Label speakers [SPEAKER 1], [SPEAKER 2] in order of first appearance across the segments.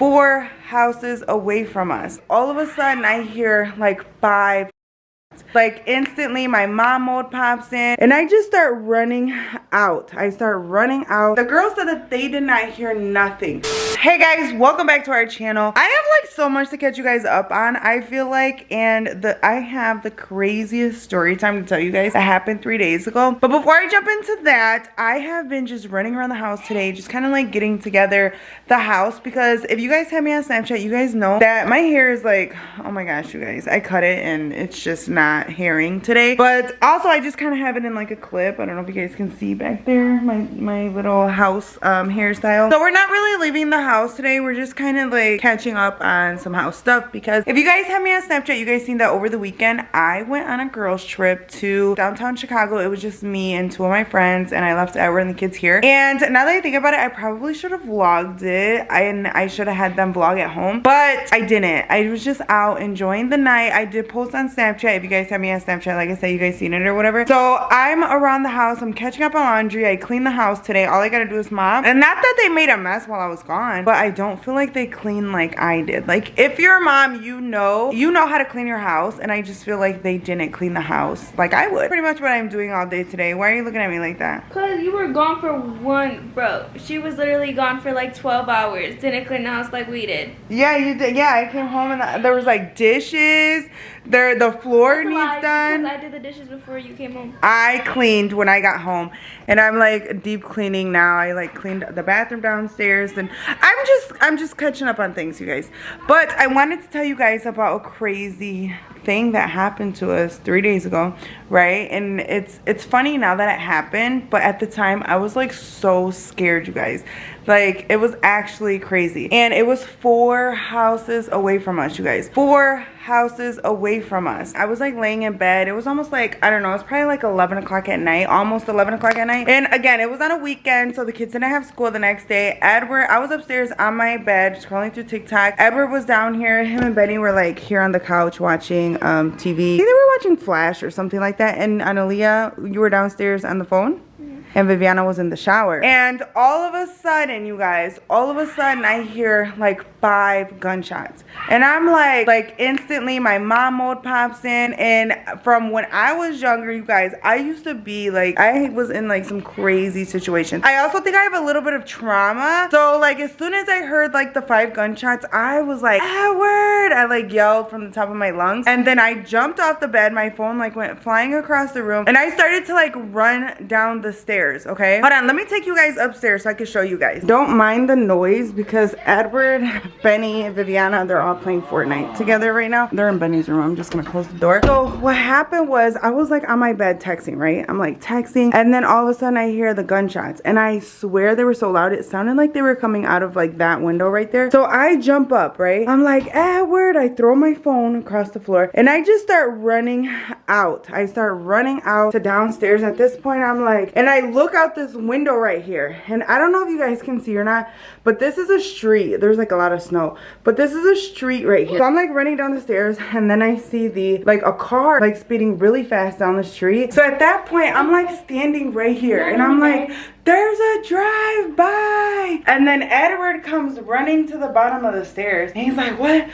[SPEAKER 1] 4 houses away from us. All of a sudden I hear like 5. Like instantly my mom mode pops in and I just start running out. I start running out. The girls said that they did not hear nothing. Hey guys, welcome back to our channel. I have like so much to catch you guys up on, I feel like, and I have the craziest story time to tell you guys that happened 3 days ago. But before I jump into that, I have been just running around the house today, just kind of like getting together the house, because if you guys have me on Snapchat, you guys know that my hair is like, oh my gosh, you guys, I cut it and it's just not hairing today. But also I just kind of have it in like a clip. I don't know if you guys can see back there my little house hairstyle. So we're not really leaving the house today. We're just kind of like catching up on some house stuff, because if you guys have me on Snapchat, you guys seen that over the weekend I went on a girls trip to downtown Chicago. It was just me and 2 of my friends, and I left Edward and the kids here. And now that I think about it, I probably should have vlogged it, and I should have had them vlog at home, but I didn't. I was just out enjoying the night. I did post on Snapchat. If you guys have me on Snapchat, like I said, you guys seen it or whatever. So I'm around the house. I'm catching up on laundry. I cleaned the house today. All I gotta do is mop. And not that they made a mess while I was gone, but I don't feel like they cleaned like I did. Like, if you're a mom, you know how to clean your house, and I just feel like they didn't clean the house like I would. Pretty much what I'm doing all day today. Why are you looking at me like that?
[SPEAKER 2] Because you were gone for bro. She was literally gone for like 12 hours. Didn't clean the house like we did.
[SPEAKER 1] Yeah, you did. Yeah, I came home and there was like dishes. The floor needs done.
[SPEAKER 2] Because I did the dishes before you came home.
[SPEAKER 1] I cleaned when I got home, and I'm like deep cleaning now. I like cleaned the bathroom downstairs, and I'm just catching up on things, you guys. But I wanted to tell you guys about a crazy thing that happened to us 3 days ago, right? And it's funny now that it happened, but at the time I was like so scared, you guys. Like, it was actually crazy. And it was 4 houses away from us, you guys. 4 houses away from us. I was like laying in bed. It was almost like, I don't know, it was probably like 11 o'clock at night, almost 11 o'clock at night. And again, it was on a weekend, so the kids didn't have school the next day. I was upstairs on my bed scrolling through TikTok. Edward was down here. Him and Benny were like here on the couch watching TV. They were watching Flash or something like that. And Analeigha, you were downstairs on the phone? And Viviana was in the shower. And all of a sudden, you guys, I hear like 5 gunshots. And I'm like instantly my mom mode pops in. And from when I was younger, you guys, I used to be like, I was in like some crazy situations. I also think I have a little bit of trauma. So like as soon as I heard like the 5 gunshots, I was like, Edward! I like yelled from the top of my lungs. And then I jumped off the bed. My phone like went flying across the room. And I started to like run down the stairs. Okay, hold on, let me take you guys upstairs so I can show you guys. Don't mind the noise, because Edward, Benny, and Viviana, they're all playing Fortnite together right now. They're in Benny's room. I'm just gonna close the door. So what happened was, I was like on my bed texting, right? I'm like texting, and then all of a sudden I hear the gunshots, and I swear they were so loud, it sounded like they were coming out of like that window right there. So I jump up, right? I'm like, Edward, I throw my phone across the floor, and I just start running out. I start running out to downstairs. At this point, I'm like, and I look out this window right here, and I don't know if you guys can see or not, but this is a street. There's like a lot of snow, but this is a street right here. So I'm like running down the stairs, and then I see a car like speeding really fast down the street. So at that point, I'm like standing right here, and I'm like, there's a drive-by. And then Edward comes running to the bottom of the stairs, and he's like, what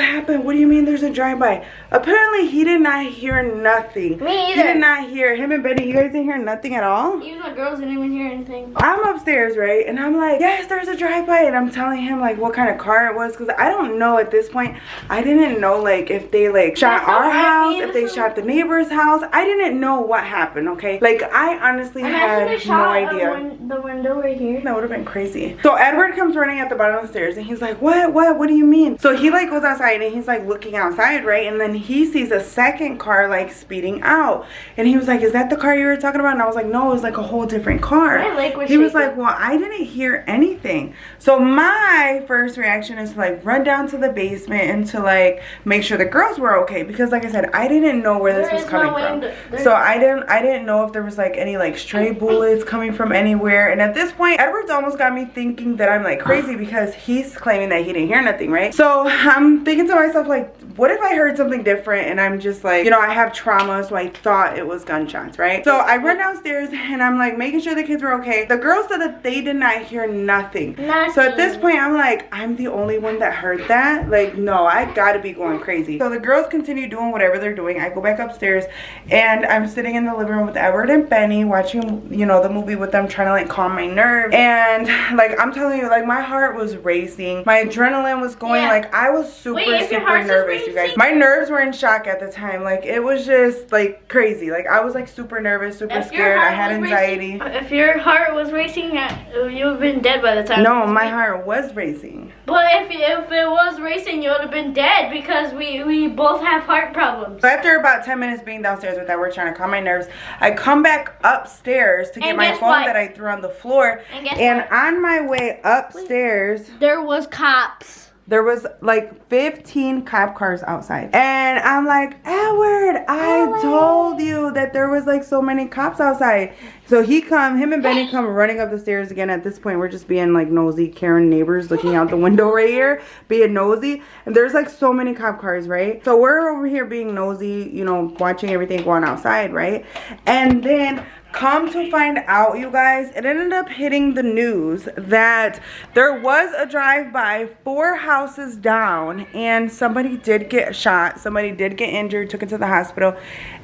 [SPEAKER 1] happened? What do you mean there's a drive-by? Apparently he did not hear nothing.
[SPEAKER 2] Me either.
[SPEAKER 1] He did not hear. Him and Betty, you guys didn't hear nothing at all?
[SPEAKER 2] Even the girls didn't even hear anything.
[SPEAKER 1] I'm upstairs, right? And I'm like, yes, there's a drive-by. And I'm telling him like what kind of car it was, because I don't know at this point. I didn't know like if they like shot our house, if they shot the neighbor's house. I didn't know what happened, okay? Like, I honestly had no idea.
[SPEAKER 2] The window right here.
[SPEAKER 1] That would have been crazy. So Edward comes running at the bottom of the stairs, and he's like, what do you mean? So he like goes outside, and he's like looking outside, right? And then he sees a second car like speeding out, and he was like, is that the car you were talking about? And I was like, no, it was like a whole different car. He was like, well, I didn't hear anything. So my first reaction is to like run down to the basement and to like make sure the girls were okay, because like I said, I didn't know where this was coming from. So I didn't know if there was like any like stray bullets coming from anywhere. And at this point, Edward's almost got me thinking that I'm like crazy, because he's claiming that he didn't hear nothing, right? So I'm thinking to myself, like, what if I heard something different and I'm just like, you know, I have trauma, so I thought it was gunshots, right? So I run downstairs and I'm like making sure the kids were okay. The girls said that they did not hear nothing. So at this point, I'm like, I'm the only one that heard that? Like, no, I gotta be going crazy. So the girls continue doing whatever they're doing. I go back upstairs and I'm sitting in the living room with Edward and Benny watching, you know, the movie with them, trying to like calm my nerves. And like, I'm telling you, like my heart was racing. My adrenaline was going, like I was super nervous, you guys. My nerves were in shock at the time. Like it was just like crazy. Like I was like super nervous, super scared. I had anxiety.
[SPEAKER 3] If your heart was racing, you would have been dead by the time.
[SPEAKER 1] No, my heart was racing.
[SPEAKER 3] But if it was racing, you would have been dead because we both have heart problems.
[SPEAKER 1] So after about 10 minutes being downstairs with that, we're trying to calm my nerves. I come back upstairs to get my phone that I threw on the floor. And on my way upstairs,
[SPEAKER 3] there was cops.
[SPEAKER 1] There was like 15 cop cars outside. And I'm like, Edward, I told you that there was like so many cops outside. So him and Benny come running up the stairs again. At this point, we're just being like nosy Karen neighbors looking out the window right here, being nosy. And there's like so many cop cars, right? So we're over here being nosy, you know, watching everything going outside, right? And then come to find out, you guys, it ended up hitting the news that there was a drive-by 4 houses down and somebody did get shot, somebody did get injured, took it to the hospital,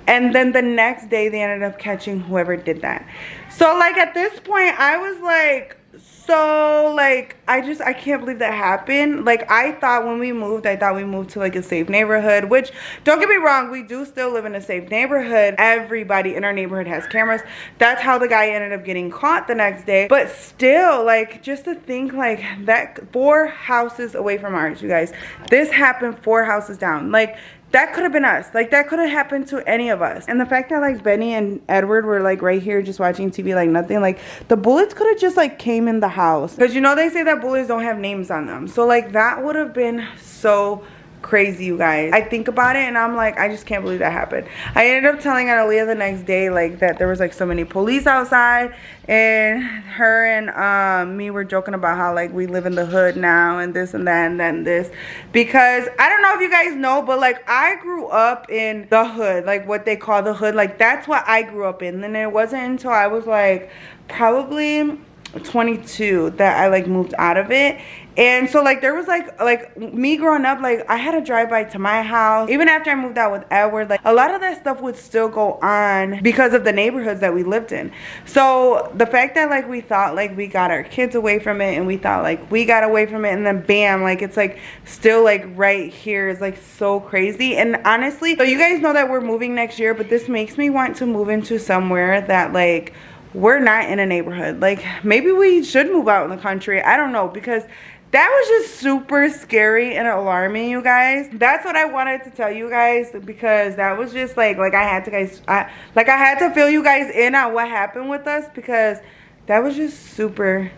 [SPEAKER 1] and then the next day they ended up catching whoever did that. So like at this point I was like, so like I can't believe that happened. Like I thought when we moved, to like a safe neighborhood, which don't get me wrong, we do still live in a safe neighborhood. Everybody in our neighborhood has cameras. That's how the guy ended up getting caught the next day. But still, like just to think like that, 4 houses away from ours, you guys, this happened 4 houses down. Like that could have been us. Like that could have happened to any of us. And the fact that like Benny and Edward were like right here just watching TV like nothing, like the bullets could have just like came in the house. Because you know they say that bullets don't have names on them. So like that would have been so crazy, you guys. I think about it and I'm like, I just can't believe that happened. I ended up telling Analeigha the next day like that there was like so many police outside, and her and me were joking about how like we live in the hood now and this and that and then this, because I don't know if you guys know, but like I grew up in the hood, like what they call the hood. Like that's what I grew up in. And it wasn't until I was like probably 22 that I like moved out of it. And so like there was like me growing up, like I had a drive-by to my house. Even after I moved out with Edward, like a lot of that stuff would still go on because of the neighborhoods that we lived in. So the fact that like we thought like we got our kids away from it, and we thought like we got away from it, and then bam, like it's like still like right here is like so crazy. And honestly, so you guys know that we're moving next year, but this makes me want to move into somewhere that like we're not in a neighborhood. Like maybe we should move out in the country. I don't know, because that was just super scary and alarming, you guys. That's what I wanted to tell you guys, because that was just like I had to fill you guys in on what happened with us, because that was just super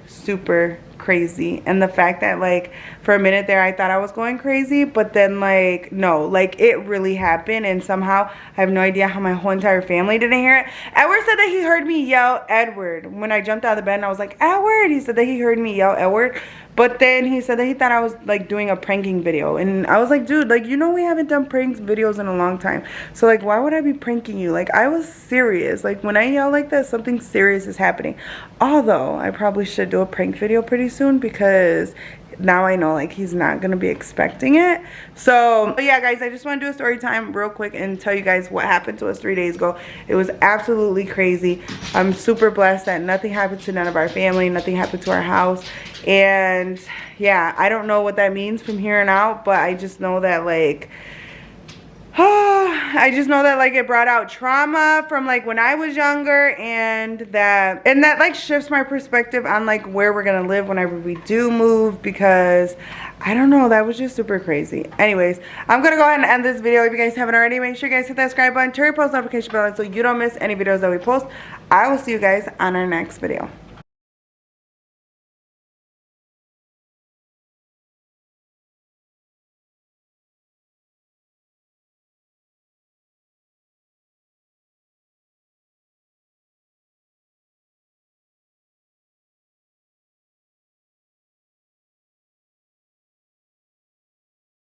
[SPEAKER 1] crazy. And the fact that like for a minute there I thought I was going crazy, but then like no, like it really happened. And somehow I have no idea how my whole entire family didn't hear it. Edward said that he heard me yell Edward when I jumped out of the bed, and I was like, Edward. He said that he heard me yell Edward, but then he said that he thought I was like doing a pranking video. And I was like, dude, like, you know, we haven't done pranks videos in a long time, so like why would I be pranking you? Like I was serious. Like when I yell like that, something serious is happening. Although I probably should do a prank video pretty soon, because now I know like he's not gonna be expecting it. So but yeah, guys, I just want to do a story time real quick and tell you guys what happened to us 3 days ago. It was absolutely crazy. I'm super blessed that nothing happened to none of our family, nothing happened to our house. And yeah, I don't know what that means from here on out, but I just know that like like it brought out trauma from like when I was younger, and that like shifts my perspective on like where we're gonna live whenever we do move, because I don't know, that was just super crazy. Anyways, I'm gonna go ahead and end this video. If you guys haven't already, make sure you guys hit that subscribe button, turn your post notification bell on so you don't miss any videos that we post. I will see you guys on our next video.